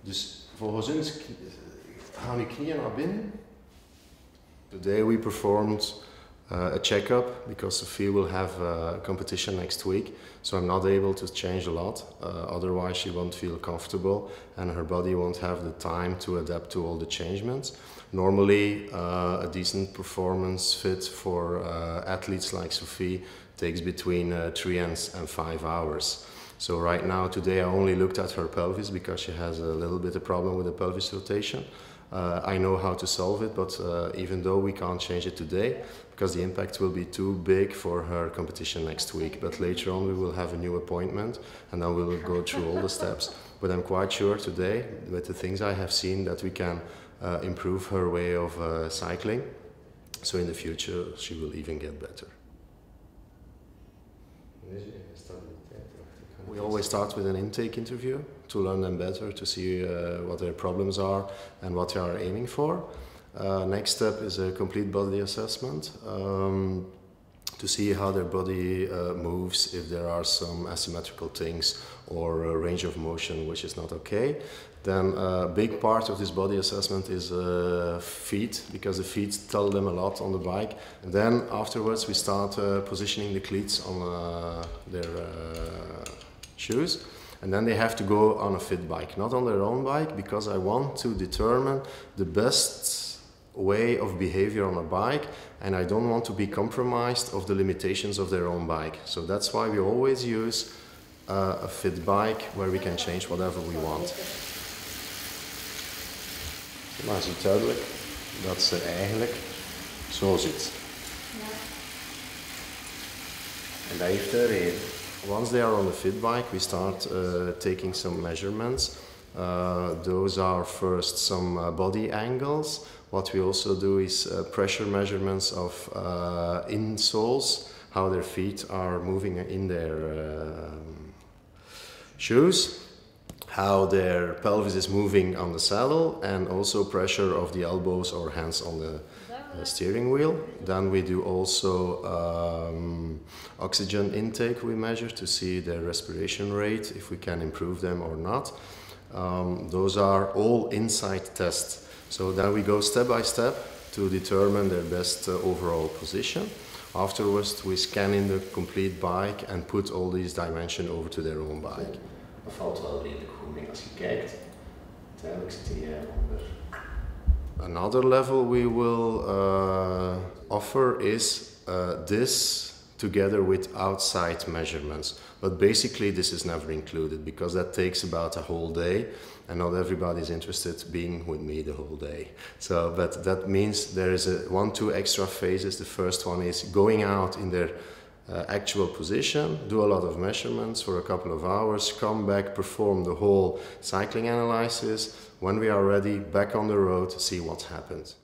Dus volgens ons gaan uw knieën naar binnen. Today we performed a checkup because Sofie will have a competition next week, so I'm not able to change a lot, otherwise she won't feel comfortable and her body won't have the time to adapt to all the changements. Normally a decent performance fit for athletes like Sofie takes between 3 and 5 hours. So right now, today I only looked at her pelvis because she has a little bit of problem with the pelvis rotation. I know how to solve it, but even though we can't change it today, because the impact will be too big for her competition next week. But later on we will have a new appointment and then we will go through all the steps. But I'm quite sure today, with the things I have seen, that we can improve her way of cycling. So in the future she will even get better. We always start with an intake interview to learn them better, to see what their problems are and what they are aiming for. Next step is a complete body assessment to see how their body moves, if there are some asymmetrical things or a range of motion which is not okay. Then a big part of this body assessment is feet, because the feet tell them a lot on the bike. And then afterwards we start positioning the cleats on their shoes, and then they have to go on a fit bike, not on their own bike, because I want to determine the best way of behavior on a bike, and I don't want to be compromised of the limitations of their own bike. So that's why we always use a fit bike where we can change whatever we want. Maar ziet duidelijk dat ze eigenlijk zo zit. En dat heeft een reden. Once they are on the fit bike, we start taking some measurements. Those are first some body angles. What we also do is pressure measurements of insoles, how their feet are moving in their shoes, how their pelvis is moving on the saddle, and also pressure of the elbows or hands on the steering wheel. Then we do also oxygen intake we measure to see their respiration rate, if we can improve them or not. Those are all inside tests. So then we go step by step to determine their best overall position. Afterwards we scan in the complete bike and put all these dimensions over to their own bike. Dat valt wel redelijk goed mee als je kijkt. Uiteindelijk zit hij onder. Another level we will offer is this together with outside measurements. But basically this is never included because that takes about a whole day and not everybody is interested being with me the whole day. So, but that means there is 1-2 extra phases. The first one is going out in their actual position, do a lot of measurements for a couple of hours, come back, perform the whole cycling analysis. When we are ready, back on the road, see what happened.